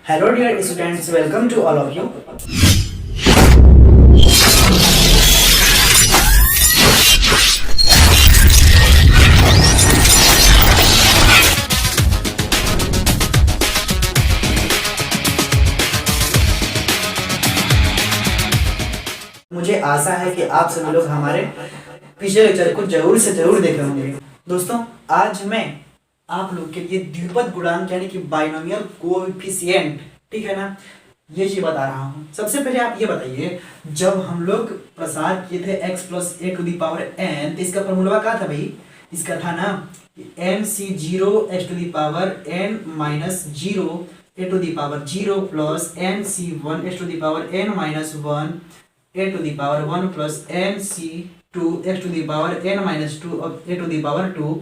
Hello dear students, welcome to all of you. मुझे आशा है कि आप सभी लोग हमारे पिछले लेक्चर को जरूर से जरूर देखे होंगे। दोस्तों, आज मैं आप लोग के लिए द्विपद गुणांक यानी कि बाइनोमियल कोएफिशिएंट, ठीक है ना, ये चीज बता रहा हूँ। सबसे पहले आप ये बताइए, जब हम लोग प्रसार किए थे x plus a to the power n, तो इसका फॉर्मूला क्या था भाई? इसका था ना nc0 x to the power n minus 0 a to the power 0 plus nc1 x to the power n minus 1 a to the power 1 plus nc2 x to the power n minus 2 और a to the power 2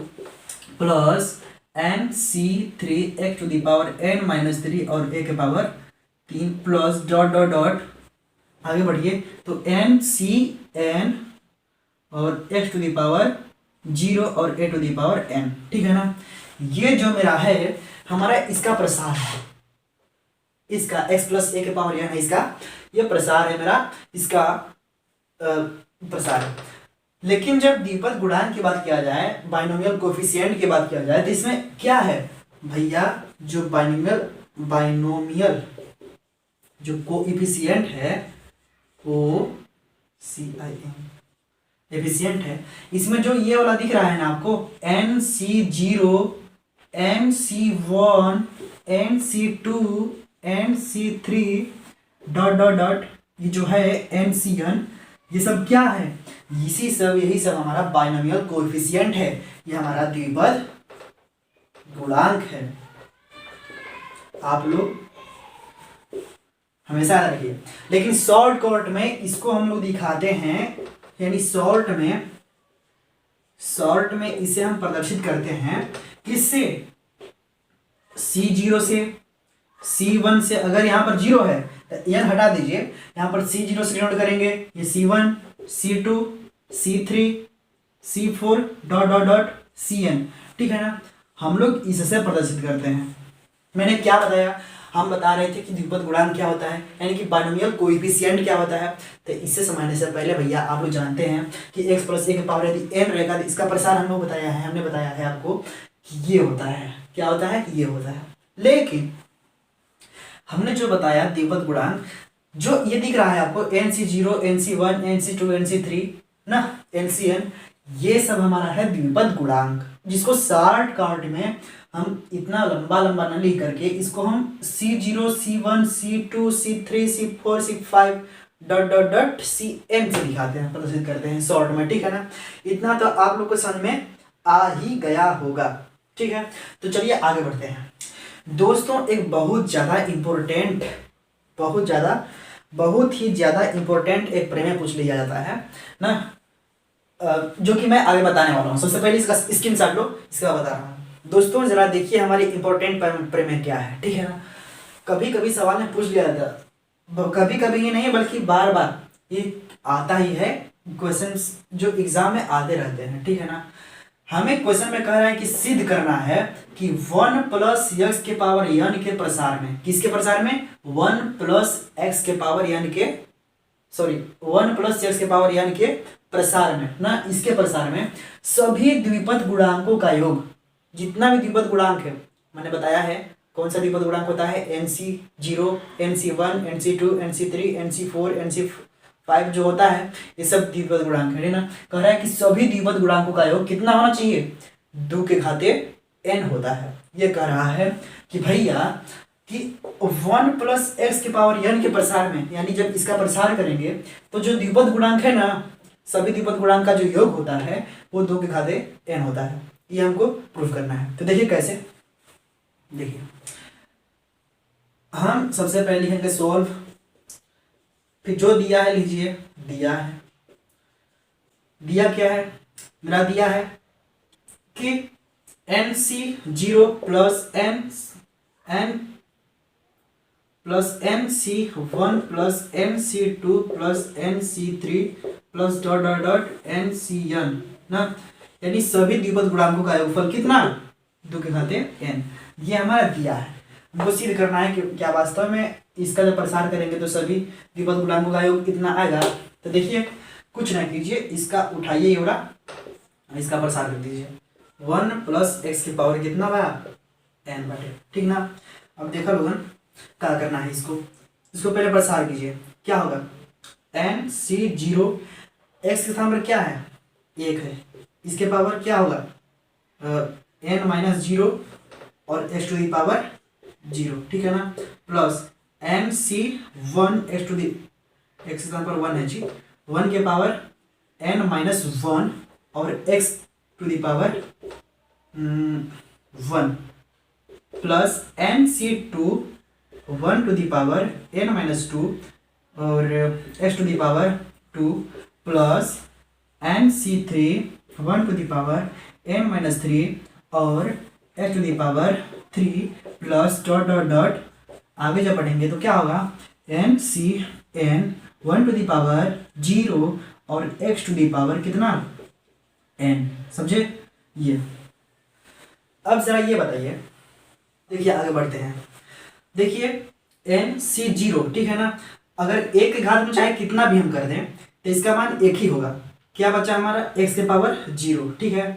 plus nc3 x to the power n minus 3 और a के power 3 plus dot dot dot आगे बढ़िए तो ncn और x to the power 0 और a to the power n, ठीक है ना। ये जो मेरा है हमारा इसका प्रसार है, इसका x प्लस ए के पावर n है, इसका ये प्रसार है मेरा, इसका प्रसार है। लेकिन जब द्विपद गुणांक की बात किया जाए, बाइनोमियल कोएफिशिएंट की बात किया जाए, तो इसमें क्या है भैया? जो बाइनोमियल जो कोएफिशिएंट है वो एफिशिएंट है, इसमें जो ये वाला दिख रहा है ना आपको, nc0 nc1 nc2 nc3 dot dot dot, ये जो है ncn, ये सब क्या है? यही सब हमारा बाइनोमियल कोएफिशिएंट है, ये हमारा द्विपद गुणांक है। आप लोग हमेशा याद रखिए। लेकिन शॉर्टकट में इसको हम लोग दिखाते हैं, यानी शॉर्ट में इसे हम प्रदर्शित करते हैं किससे? C0 से, C1 से। अगर यहाँ पर 0 है तो n हटा दीजिए, यहाँ पर C0 से डिनोट करेंगे, ये C1 C2 C3 C4 dot dot dot Cn, ठीक है ना। हम लोग इससे प्रदर्शित करते हैं। मैंने क्या बताया? हम बता रहे थे कि द्विपद गुणांक क्या होता है, यानी कि बाइनोमियल कोएफिशिएंट क्या होता है। तो इससे समझने से पहले भैया आप लोग जानते हैं कि x प्लस ए के पावर यदि n रहेगा तो इसका प्रसार हमने बताया है आपको कि ये होता है। क्या होता है? ये होता है। लेकिन हमने जो बताया द्विपद गुणांक, जो ये दिख रहा है आपको nc0 nc1 nc2 nc3 ना, ncn, ये सब हमारा है द्विपद गुणांक, जिसको शॉर्टकट में हम इतना लंबा न लिख करके इसको हम c0 c1 c2 c3 c4 c5 dot dot dot cn से दिखाते हैं, प्रदर्शित करते हैं शॉर्ट में, ठीक है ना। इतना तो आप लोग को समझ में आ ही गया होगा, ठीक है। तो चलिए आगे बढ़ते हैं। दोस्तों, एक बहुत ही ज़्यादा इम्पोर्टेंट एक प्रमेय पूछ लिया जाता है ना, जो कि मैं आगे बताने वाला हूँ। सबसे पहले इसका स्क्रीनशॉट लो, इसका बता रहा हूँ। दोस्तों जरा देखिए हमारी इम्पोर्टेंट प्रमेय क्या है, ठीक है ना। कभी कभी सवाल में पूछ लिया जाता है, कभी कभी ही नहीं बल्कि बार बार ये आता ही है, क्वेश्चंस जो एग्जाम में आते रहते हैं, ठीक है ना। हमें क्वेश्चन में कह रहा है कि सिद्ध करना है कि 1 प्लस x के पावर n के प्रसार में, किसके प्रसार में? 1 प्लस x के पावर n के 1 प्लस x के पावर n के प्रसार में ना, इसके प्रसार में सभी द्विपद गुणांकों का योग, जितना भी द्विपद गुणांक है मैंने बताया है। कौन सा द्विपद गुणांक होता है? nc0 nc1 nc2 nc3 nc4 nc5 जो होता है, ये सब द्विपद गुणांक है ना। कह रहा है कि सभी द्विपद गुणांकों का योग कितना होना चाहिए? 2 के घाते n होता है। ये कह रहा है कि भैया कि 1 प्लस x के पावर n के प्रसार में, यानी जब इसका प्रसार करेंगे तो जो द्विपद गुणांक है ना, सभी द्विपद गुणांक का जो योग होता है वो 2 के घाते n होता है। ये हमको प्रूफ करना है। तो देखिए कैसे, देखिए हम सबसे पहले लिखेंगे सोल्व, फिर जो दिया है लीजिए, दिया क्या है मेरा? दिया है कि nc0 plus nc1 plus nc2 plus nc3 plus dot dot dot ncn ना, यानी सभी द्विपद गुणांकों का योगफल कितना? 2 के घाते n। ये हमारा दिया है। हमको सिद्ध करना है कि क्या वास्तव में इसका जब प्रसार करेंगे तो सभी द्विपद गुणांकों का योग कितना आएगा। तो देखिए कुछ ना कीजिए, इसका उठाइए योरा, इसका प्रसार कर दीजिए। 1 प्लस एक्स की पावर कितना बा n बटे, ठीक ना। अब देखा लोगन क्या करना है, इसको पहले प्रसार कीजिए। क्या होगा n c 0, एक्स के स्थान पर क्या है 1 है, इसके पावर क्या होगा n माइनस 0 और x टू दी पावर 0, ठीक है ना, plus n c 1 x to the x के स्थान पर 1 है जी, 1 के पावर n माइनस 1 और x to the power 1 plus n c 2 1 to the power n minus 2 और x to the power 2 plus n c 3 1 to the power n minus 3 और x to the power 3 plus dot dot dot. आगे जब पढ़ेंगे तो क्या होगा n c n 1 to the power 0 और x to the power कितना n, समझे ये। अब जरा ये बताइए, देखिए आगे बढ़ते हैं। देखिए n c 0, ठीक है ना, अगर एक के घात में चाहे कितना भी हम कर दें तो इसका मान एक ही होगा। क्या बचा हमारा x के पावर 0, ठीक है,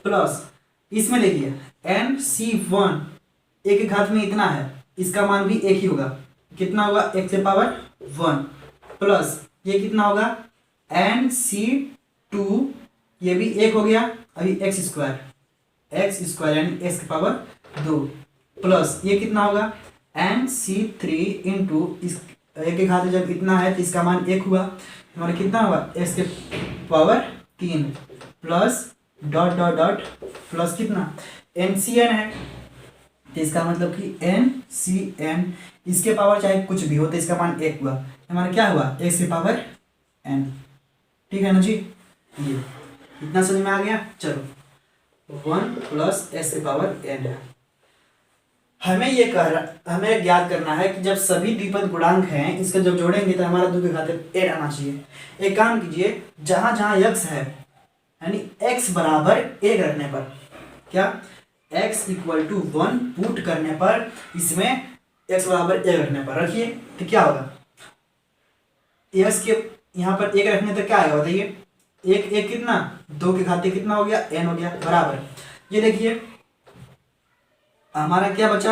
प्लस इसमें देखिए n c 1 एक के घात में इतना है, इसका मान भी एक ही होगा। कितना होगा x के पावर 1 प्लस ये कितना होगा n c 2, ये भी एक हो गया, अभी x स्क्वायर यानी x के पावर 2 प्लस ये कितना होगा n c 3 इंटू इस एक के घात जब इतना है तो इसका मान एक हुआ, हमारा कितना हुआ x के power 3 plus dot dot dot plus कितना n c n है, तो इसका मतलब कि n c n इसके पावर चाहे कुछ भी हो तो इसका मान एक हुआ, हमारा क्या हुआ x के पावर n, ठीक है ना जी। ये इतना समझ में आ गया। चलो 1 प्लस x के पावर n है। हमें ज्ञात करना है कि जब सभी द्विपद गुणांक हैं इसका जब जोड़ेंगे तो हमारा 2 के घाते 8 आना चाहिए। एक काम कीजिए, जहां जहां x है यानी x बराबर 1 रखने पर, क्या x इक्वल टू 1 पुट करने पर, इसमें x बराबर 1 रखने पर रखिए तो क्या होगा, x के यहाँ पर 1 रखने तो क्या आएगा बताइए, एक एक कितना 2 के घाते कितना हो गया n हो गया बराबर। ये देखिए हमारा क्या बचा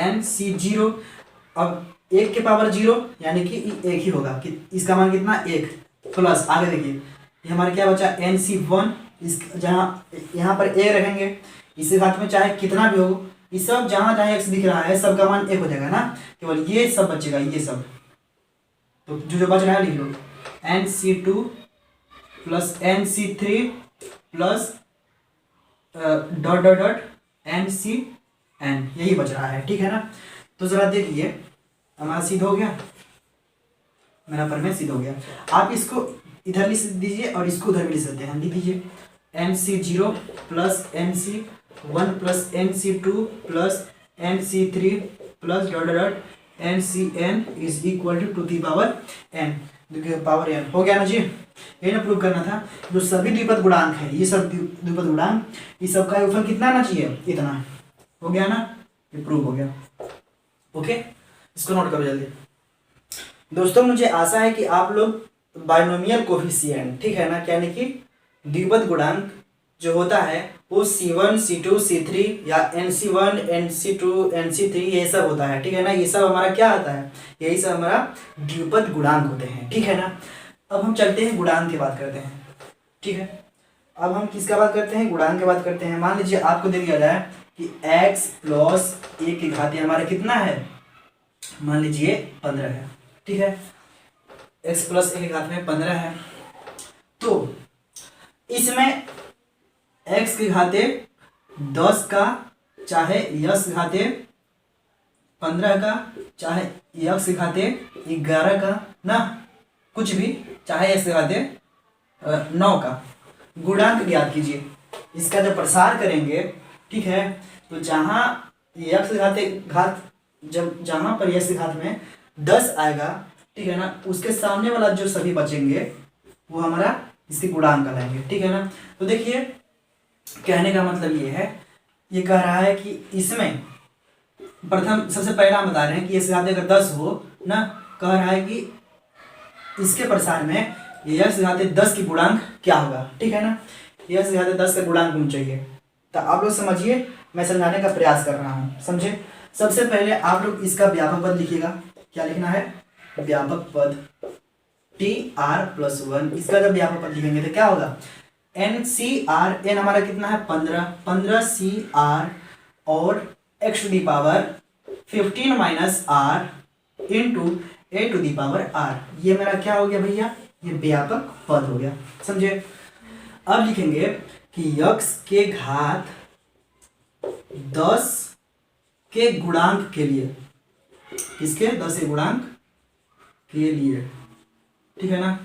n c 0, अब 1 के पावर 0 यानी कि एक ही होगा कि इसका मान कितना 1 प्लस आगे देखिए ये हमारा क्या बचा n c 1, इस जहाँ यहाँ पर a रखेंगे, इसी घात में चाहे कितना भी हो, इस सब जहाँ जहाँ x दिख रहा है सब का मान 1 हो जाएगा ना, केवल ये सब बचेगा, ये सब तो जो बच रहा है लिख लो n c 2 plus n c 3 plus dot dot dot n c n, यही बच रहा है, ठीक है ना। तो जरा देखिए हमारा सिद्ध हो गया, मेरा प्रमेय सिद्ध हो गया। आप इसको इधर लिख दीजिए और इसको उधर भी लिख सकते हैं, लिख दीजिए n c 0 plus n c 1 plus n c 2 plus n c 3 plus dot dot n c n is equal to the power n, power n हो गया ना जी। ये ना प्रूव करना था, जो सभी द्विपद गुणांक है ये सब द्विपद गुणांक, इस सब का योगफल कितना आना चाहिए, इतना हो गया ना, ये प्रूव हो गया। ओके, इसको नोट करो जल्दी। दोस्तों मुझे आशा है कि आप लोग बाइनोमियल कोफिशिएंट, ठीक है ना, यानी कि द्विपद गुणांक जो होता है वो C1 C2 C3 या NC1 NC2 NC3 ये सब होता है, ठीक है ना, ये सब हमारा क्या आता है, यही सब हमारा द्विपद गुणांक होते हैं, ठीक है ना। अब हम चलते हैं गुणांक की बात करते हैं, ठीक है। अब हम किसका बात करते हैं, गुणांक की बात करते हैं। मान लीजिए आपको दे दिया जाए कि x प्लस 1 की घात हमारा कितना है, मान लीजिए 15 है, ठीक है, x प्लस 1 की घात में 15 है, तो इसमें x की घाते 10 का चाहे x घाते 15 का चाहे x घाते 11 का ना, कुछ भी चाहे x घाते 9 का गुणांक ज्ञात कीजिए। इसका जब प्रसार करेंगे, ठीक है, तो जहाँ x घात जब जहाँ पर x घात में 10 आएगा, ठीक है ना, उसके सामने वाला जो सभी बचेंगे वो हमारा इसके गुणांक कहलाएंगे, ठीक है ना। तो देखिए कहने का मतलब ये है, ये कह रहा है कि इसमें प्रथम सबसे पहला हम बता रहे हैं कि x घात अगर 10 हो ना, कह रहा है कि इसके प्रसार में x घात 10 की गुणांक क्या होगा, ठीक है ना। x घात 10 का गुणांक होना चाहिए। तो आप लोग समझिए, मैं समझाने का प्रयास कर रहा हूँ, समझे। सबसे पहले आप लोग इसका व्यापक पद लिखिएगा। क्या लिखना है? व्यापक पद tr+1। इसका जब व्यापक पद लिखेंगे तो क्या होगा? NCR, n हमारा कितना है? 15 और x⁻15 - r इंटू a⁻r। ये मेरा क्या हो गया भैया? ये व्यापक पद हो गया, समझे। अब लिखेंगे कि x के घात 10 के गुणांक के लिए, किसके? 10 के गुणांक के लिए, ठीक है ना।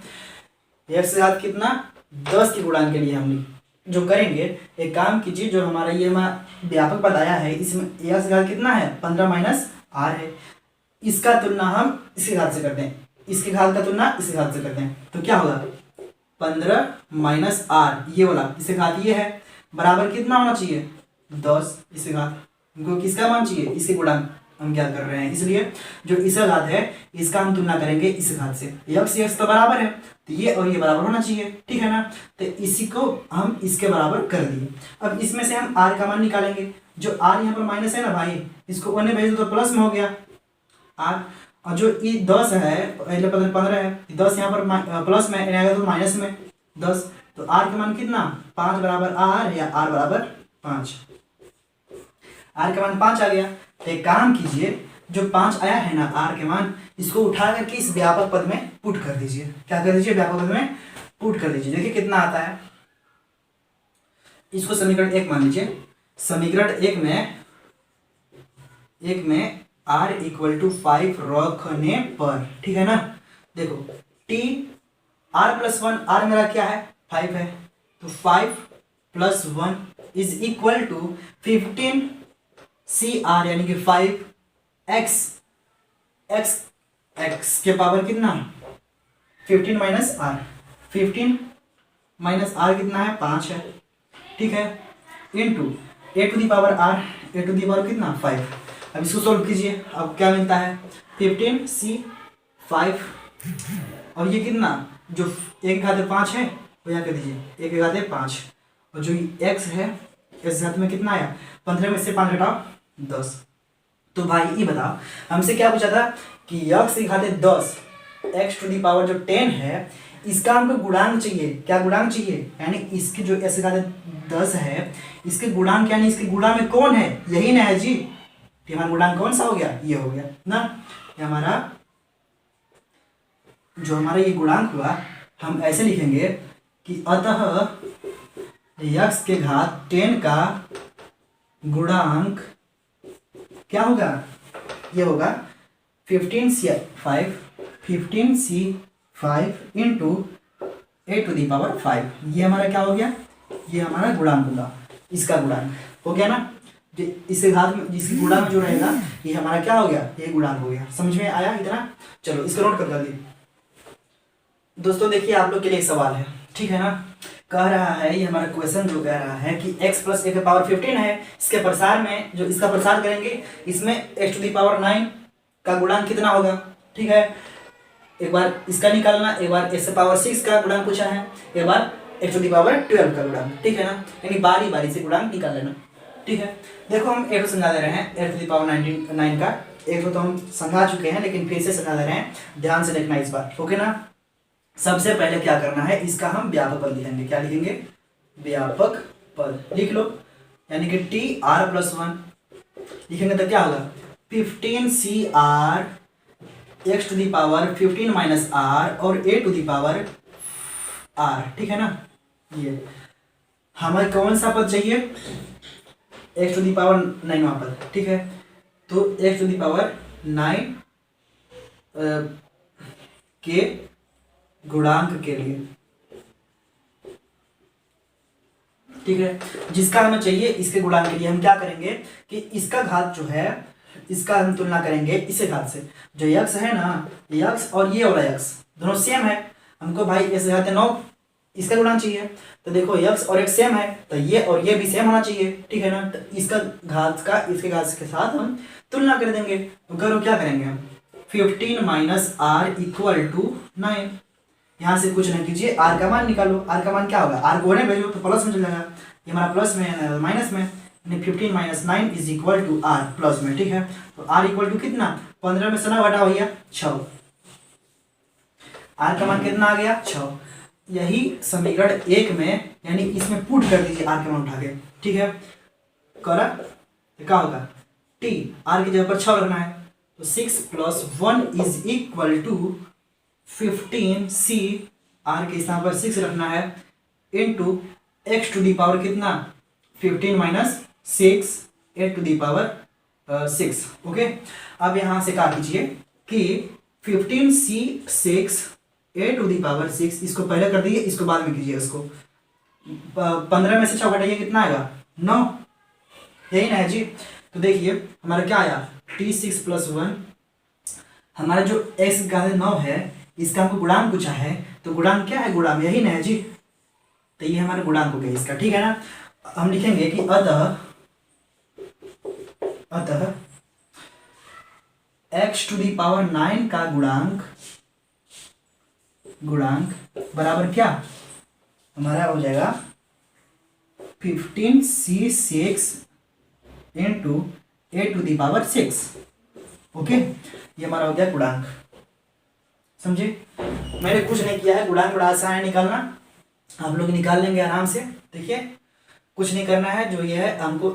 x के घात कितना? 10 के गुणांक के लिए हम जो करेंगे, एक काम कीजिए, जो हमारा ये व्यापक पद आया है, इसमें x घात कितना है? 15 - r है। इसका तुलना हम इसके घात से करते हैं, इसके घात का तुलना इसके घात से करते हैं, तो क्या होगा? 15 - r, ये वाला इसके घात ये है, बराबर कितना होना चाहिए? 10 इसके घात। हमको किसका मान चाहिए? इसके गुणांक हम क्या कर रहे हैं, इसलिए जो इसका घात है इसका हम तुलना करेंगे इस घात से। x तो बराबर है, तो ये और ये बराबर होना चाहिए, ठीक है ना। तो इसी को हम इसके बराबर कर दिए। अब इसमें से हम r का मान निकालेंगे। जो r यहाँ पर माइनस है ना भाई, इसको ओने भेज दो तो प्लस में हो गया r। और जो ये 10 है, पहले 15 है, 10 यहाँ पर प्लस में आएगा तो माइनस में 10, तो r का मान कितना? 5 बराबर r, या r बराबर 5। r का मान 5 आ गया। तो एक काम कीजिए, जो 5 आया है ना r के मान, इसको उठा करके इस व्यापक पद में पुट कर दीजिए। क्या कर दीजिए? व्यापक पद में पुट कर दीजिए। देखिए कितना आता है। इसको समीकरण 1 मान लीजिए। समीकरण 1 में r = 5 रखने पर, ठीक है ना। देखो t r+1, r मेरा क्या है? 5 है, तो 5 + 1 = 15 CR, यानी कि 5x, x के पावर कितना? 15 - r, 15 - r कितना है? 5 है, ठीक है, इंटू a⁻r, a⁻ कितना? 5। अब इसको सोल्व कीजिए। अब क्या मिलता है? 15c5, और ये कितना? जो 1 घात 5 है वो यहाँ कर दीजिए, 1 घात 5, और जो x है, इस घात में कितना आया? 15 में से 5 घटाओ 10। तो भाई ये बताओ, हमसे क्या पूछा था कि x की घात 10, x⁻ जो 10 है, इसका हमको गुणांक चाहिए। क्या गुणांक चाहिए? यानी इसकी जो x की घात 10 है, इसके गुणांक, यानी इसके गुणा में कौन है? यही ना है जी। तो हमारा गुणांक कौन सा हो गया? ये हो गया ना। ये हमारा जो हमारा ये गुणांक हुआ, हम ऐसे लिखेंगे कि अतः x के घात 10 का गुणांक क्या होगा? ये होगा 15c5 इंटू a⁻5। ये हमारा क्या हो गया? ये हमारा गुणांक होगा, इसका गुणांक हो गया ना। इसके घात में, जिसकी गुणा में जो रहेगा, ये हमारा क्या हो गया? ये गुणांक हो गया। समझ में आया इतना? चलो इसको नोट कर जल्दी। दोस्तों देखिए, आप लोग के लिए एक सवाल है, ठीक है ना। कह रहा है, ये हमारा क्वेश्चन जो कह रहा है कि x + a⁻15 है, इसके प्रसार में जो इसका प्रसार करेंगे, इसमें x⁹ का गुणांक कितना होगा, ठीक है। एक बार इसका निकालना, एक बार x⁻6 का गुणांक पूछा है, एक बार x⁻12 का गुणांक, ठीक है ना। यानी बारी बारी से गुणांक निकाल लेना, ठीक है। देखो हम एक समझा दे रहे हैं x⁹ का, एक तो हम समझा चुके हैं, लेकिन फिर से समझा दे रहे हैं, ध्यान से देखना इस बार, ओके ना। सबसे पहले क्या करना है, इसका हम व्यापक पद लिखेंगे। क्या लिखेंगे? व्यापक पद लिख लो, यानी कि tr+1 लिखेंगे तो क्या होगा? 15cr, x⁻15 - r और a⁻r, ठीक है ना। ये हमें कौन सा पद चाहिए? x⁹ पद, ठीक है। तो x⁹ के गुणांक के लिए, ठीक है, जिसका हमें चाहिए, इसके गुणांक के लिए हम क्या करेंगे कि इसका घात जो है, इसका हम तुलना करेंगे इसे घात से। जो x है ना, x और ये वाला x दोनों सेम है। हमको भाई x घात 9 इसका गुणांक चाहिए, तो देखो x और x सेम है, तो ये और ये भी सेम होना चाहिए, ठीक है ना। तो इसका घात का इसके घात के साथ हम तुलना कर देंगे। तो करो क्या करेंगे हम, 15 माइनस आर इक्वल टू 9। यहाँ से कुछ नहीं कीजिए, आर का मान निकालो। आर का मान क्या होगा, आर को होने भेजो तो प्लस में चल जाएगा, ये हमारा प्लस में है माइनस में, 15 minus 9 is equal to r plus में। ठीक है, तो आर इक्वल टू कितना, 15 में से 9 घटाओ भैया 6, आर का मान कितना आ गया 6। यही समीकरण 1 में यानी इसमें पुट कर दीजिए आर का मान उठा के। ठीक है, करा तो क्या होगा, टी आर की जगह पर 6 रखना है, तो 6 plus 1 is equal to 15 C, r के स्थान पर 6 रखना है, into x to the power कितना 15 minus 6 a to the power 6। Okay, अब यहाँ से क्या कीजिए कि 15 सी 6 ए टू दी पावर 6, इसको पहले कर दीजिए, इसको बाद में कीजिए। इसको 15 में से 6 घटाइए कितना आएगा 9, यही ना है जी। तो देखिए हमारा क्या आया T6 प्लस 1, हमारा जो x का 9 है, इसका हमको गुणांक पूछा है, तो गुणांक क्या है, गुणांक यही ना है जी। तो ये हमारा गुणांक हो गया इसका। ठीक है ना, हम लिखेंगे कि अतः x टू दी पावर 9 का गुणांक बराबर क्या, हमारा हो जाएगा 15c6 into a to the power 6। Okay, ये हमारा हो गया गुणांक, समझे। मैंने कुछ नहीं किया है, गुणांक बड़ा आसान है निकालना, आप लोग निकाल लेंगे आराम से। देखिए कुछ नहीं करना है, जो ये है हमको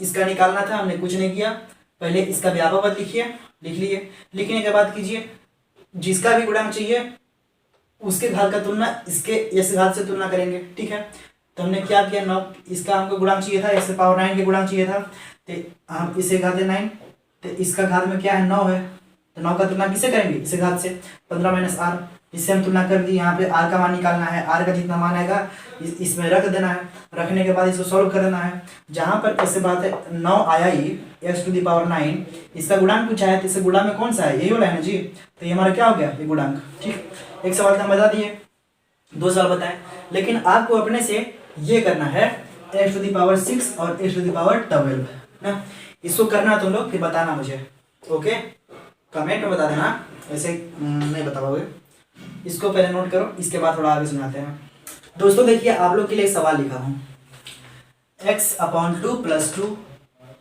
इसका निकालना था, हमने कुछ नहीं किया। पहले इसका व्यापक पद लिखिए, लिख लिए, लिखने के बाद कीजिए जिसका भी गुणांक चाहिए उसके घात का तुलना इसके इस घात से तुलना करेंगे। ठीक है, तो हमने क्या किया, 9 इसका हमको गुणांक चाहिए था, इससे पावर 9 के गुणांक चाहिए था, तो हम इसे घात 9, तो इसका घात में क्या है 9 है, तो 9 का तुलना किससे करेंगे, इसे घात से, 15 माइनस आर, इससे हम तुलना कर दी। यहाँ पे आर का मान निकालना है, आर का जितना मान आएगा इसमें रख देना है, रखने के बाद इसको सॉल्व कर देना है। जहाँ पर ऐसे बात है 9 आया ही एक्स टू दी पावर 9, इसका गुणांक पूछा है, तो इससे गुणा में कौन सा है, यही वाला है ना जी। तो ये हमारा क्या हो गया, ये गुणांक। ठीक, एक सवाल का बता दिए, 2 सवाल बताएं, लेकिन आपको अपने से ये करना है एक्स टू दी पावर 6 और एक्स टू दी पावर 12 ना, इसको करना तुम लोग फिर बताना मुझे। ओके, कमेंट में बता देना, ऐसे नहीं बता पाओगे। इसको पहले नोट करो, इसके बाद थोड़ा आगे सुनाते हैं। दोस्तों देखिए आप लोग के लिए एक सवाल लिखा हूँ, x/2 + 2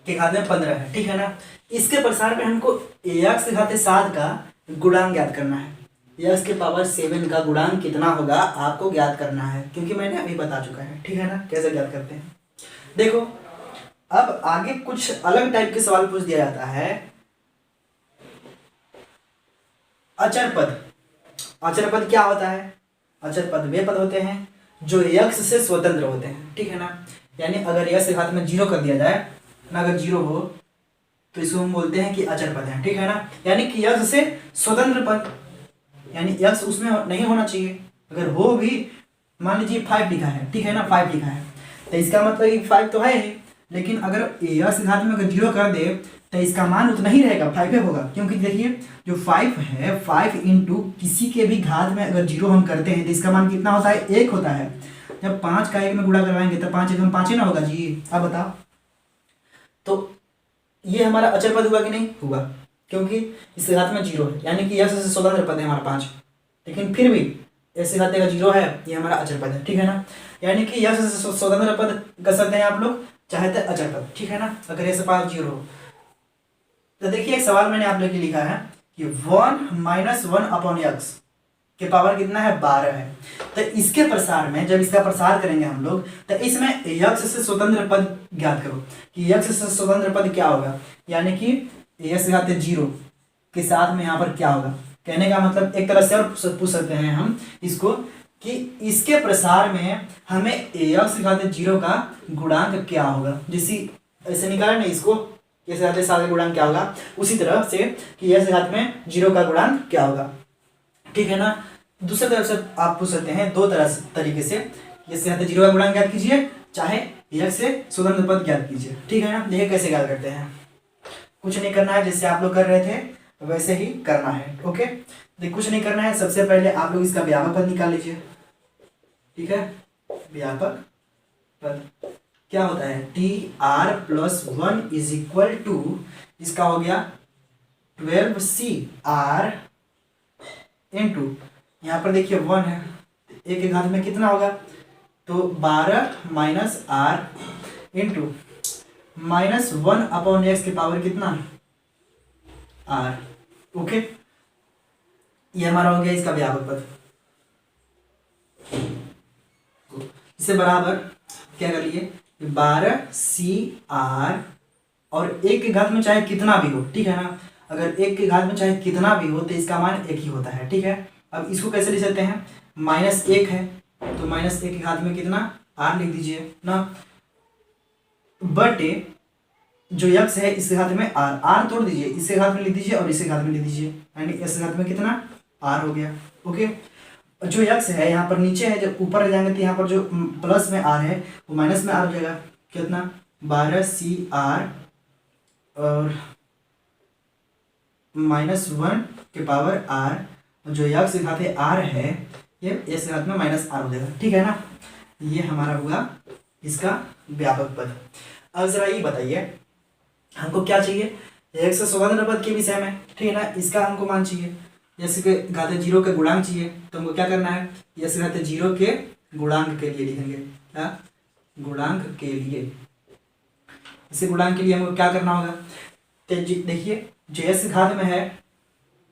के घात में 15 है। ठीक है ना, इसके प्रसार में हमको x के घात 7 का गुणांक ज्ञात करना है। x के पावर 7 का गुणांक कितना होगा आपको ज्ञात करना है, क्योंकि मैंने अभी बता चुका है। ठीक है ना, कैसे ज्ञात करते हैं देखो। अब आगे कुछ अलग टाइप के सवाल पूछ दिया जाता है। अचर पद, अचर पद क्या होता है, अचर पद वे पद होते हैं जो x से स्वतंत्र होते हैं। ठीक है ना, यानी अगर x के घात में 0 कर दिया जाए ना, अगर 0 हो तो इसको हम बोलते हैं कि अचर पद है। ठीक है ना, यानी कि x से स्वतंत्र पद, यानी x उसमें नहीं होना चाहिए, अगर हो भी मान लीजिए 5 लिखा है। ठीक है ना, 5 लिखा है, तो इसका मतलब कि 5 तो है ही, लेकिन अगर x घात में अगर 0 कर दे तो इसका मान उतना ही रहेगा, 5 होगा। क्योंकि देखिए जो 5 है, 5 इंटू किसी के भी घात में अगर 0 हम करते हैं तो इसका मान कितना होता है, 1 होता है। जब 5 का 1 में गुणा करवाएंगे तो 5 एकम 5 ही ना होगा जी, अब बताओ। तो ये हमारा अचर पद हुआ कि नहीं हुआ, क्योंकि इसके घात में 0 है, यानी कि x से स्वतंत्र पद है हमारा 5, लेकिन फिर भी ऐसे घात का 0 है, ये हमारा अचर पद है। ठीक है ना, यानी कि x से स्वतंत्र पद कर सकते हैं आप लोग, चाहे तो अचर पद। ठीक है ना, अगर ऐसे पास 0 हो तो देखिए एक सवाल मैंने आप लोग के लिखा है कि 1 - 1/x के पावर कितना है 12 है। तो इसके प्रसार में जब इसका प्रसार करेंगे हम लोग तो इसमें x से स्वतंत्र पद ज्ञात करो कि x से स्वतंत्र पद क्या होगा, यानी कि x घात 0 के साथ में यहाँ पर क्या होगा। कहने का मतलब एक तरह से और पूछ सकते हैं हम इसको कि इसके प्रसार में हमें x घात 0 का गुणांक क्या होगा, जिससे ऐसे निकाला नहीं इसको, x घात 7 का गुणांक क्या होगा, उसी तरह से कि x घात में 0 का गुणांक क्या होगा। ठीक है ना, दूसरी तरफ से आप पूछ सकते हैं 2 तरीके से, x घात 0 का गुणांक ज्ञात कीजिए, चाहे x से स्वतंत्र पद ज्ञात कीजिए। ठीक है ना, देखिए कैसे ज्ञात करते हैं, कुछ नहीं करना है, जैसे आप लोग कर रहे थे वैसे ही करना है। ओके, देखिए कुछ नहीं करना है, सबसे पहले आप लोग इसका व्यापक पद निकाल लीजिए। ठीक है, व्यापक पद क्या होता है, TR + 1 = इसका हो गया 12CR इंटू, यहाँ पर देखिए 1 है, एक के घात में कितना होगा, तो 12 माइनस आर इंटू -1/x की पावर कितना, आर। ओके, ये हमारा हो गया इसका व्यापक पद। इससे बराबर क्या कर लिए, 12CR और एक के घात में चाहे कितना भी हो, ठीक है ना, अगर एक के घात में चाहे कितना भी हो तो इसका मान एक ही होता है, ठीक है। अब इसको कैसे लिख सकते हैं, -1 है तो -1 के घात में कितना, r लिख दीजिए ना, बटे जो x है इसके घात में r तोड़ दीजिए, इसके घात में लिख दीजिए और इसके घात में लिख दीजिए, यानी इस घात में कितना, r हो गया। ओके, जो x है यहाँ पर नीचे है, जब ऊपर जाएंगे तो यहाँ पर जो प्लस में r है वो माइनस में r हो जाएगा, कितना 12CR और -1 के पावर r, जो x के घात है r है, ये इस घात में -r हो जाएगा, ठीक है ना। ये हमारा हुआ इसका व्यापक पद। अब जरा ये बताइए हमको क्या चाहिए, एक से स्वतंत्र पद के विषय में, ठीक है ना, इसका हमको मान चाहिए, जैसे कि घाते 0 के गुणांक चाहिए, तो हमको क्या करना है, जैसे घाते 0 के गुणांक के लिए लिखेंगे, क्या, गुणांक के लिए, इसे गुणांक के लिए हमको क्या करना होगा, तो देखिए जो s घात में है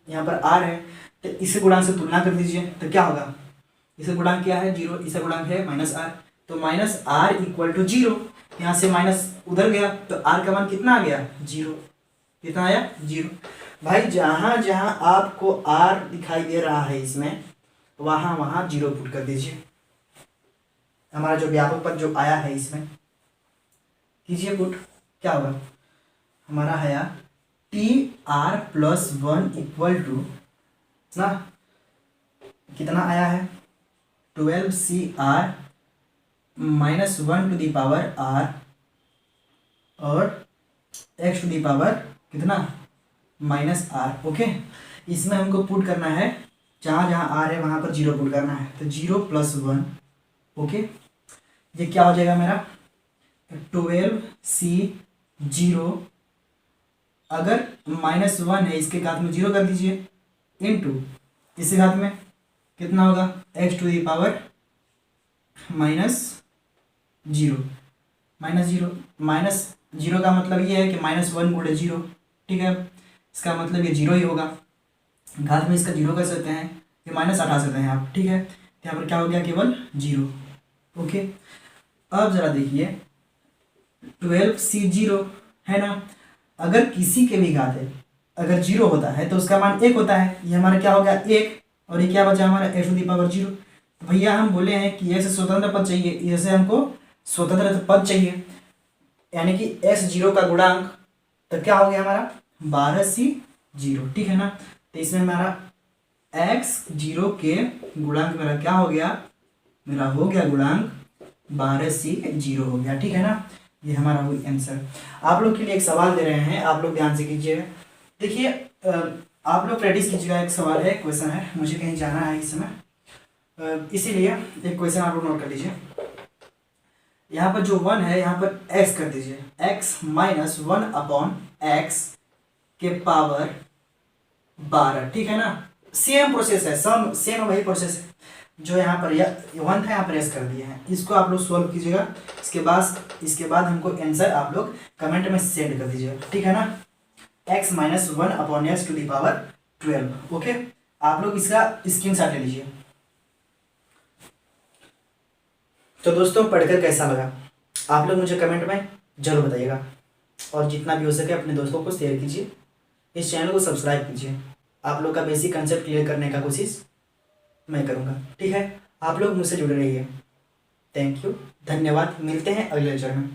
यहाँ पर r है, तो इसे गुणांक से तुलना कर दीजिए, तो क्या होगा, इसे गुणांक क्या है 0, इसे गुणांक है -r, तो -r इक्वल टू 0, यहाँ से माइनस उधर गया तो r का मान कितना आ गया, 0, कितना आया, 0। भाई जहाँ जहाँ आपको r दिखाई दे रहा है इसमें, वहाँ वहाँ 0 पुट कर दीजिए। हमारा जो व्यापक पद जो आया है इसमें कीजिए पुट, क्या होगा, हमारा है TR+1 इक्वल टू ना, कितना आया है 12CR -1 to the power r और x टू दी पावर कितना, -r। ओके, इसमें हमको पुट करना है, जहाँ जहाँ r है वहाँ पर 0 पुट करना है, तो 0+1। ओके, ये क्या हो जाएगा मेरा 12C0, अगर -1 है इसके घात में 0 कर दीजिए, इंटू इसके घात में कितना होगा, x टू दी पावर -0 का मतलब ये है कि -1 गुणे 0, ठीक है, इसका मतलब ये 0 ही होगा, घात में इसका 0 कर सकते हैं, ये माइनस हटा सकते हैं आप, ठीक है, यहाँ पर क्या हो गया, केवल 0। ओके, अब जरा देखिए 12C0 है ना, अगर किसी के भी घात है अगर 0 होता है तो उसका मान 1 होता है, ये हमारा क्या हो गया 1, और ये क्या बचा हमारा x टू दी पावर 0। तो भैया हम बोले हैं कि ये से स्वतंत्र पद चाहिए, इससे हमको स्वतंत्र पद चाहिए, यानी कि x0 का गुणांक, तो क्या हो गया हमारा 12C0, ठीक है ना, तो इसमें हमारा x0 के गुणांक मेरा क्या हो गया, मेरा हो गया गुणांक 12C0 हो गया, ठीक है ना। ये हमारा हुई आंसर। आप लोग के लिए एक सवाल दे रहे हैं, आप लोग ध्यान से कीजिएगा। देखिए आप लोग प्रैक्टिस कीजिएगा, एक सवाल है, क्वेश्चन है, मुझे कहीं जाना है इस समय, इसीलिए एक क्वेश्चन आप लोग नोट कर लीजिए। यहाँ पर जो 1 है यहाँ पर x कर दीजिए, x -1/x के पावर 12, ठीक है ना। सेम प्रोसेस है, सेम वही प्रोसेस है जो यहाँ पर 1 था, यहाँ पर s कर दिए हैं। इसको आप लोग सॉल्व कीजिएगा, इसके बाद हमको आंसर आप लोग कमेंट में सेंड कर दीजिएगा, ठीक है ना। x -1/x to the power 12। Okay, आप लोग इसका स्क्रीनशॉट ले लीजिए। तो दोस्तों पढ़कर कैसा लगा आप लोग मुझे कमेंट में जरूर बताइएगा, और जितना भी हो सके अपने दोस्तों को शेयर कीजिए, इस चैनल को सब्सक्राइब कीजिए। आप लोग का बेसिक कंसेप्ट क्लियर करने का कोशिश मैं करूँगा, ठीक है। आप लोग मुझसे जुड़े रहिए। थैंक यू, धन्यवाद, मिलते हैं अगले लेक्चर में।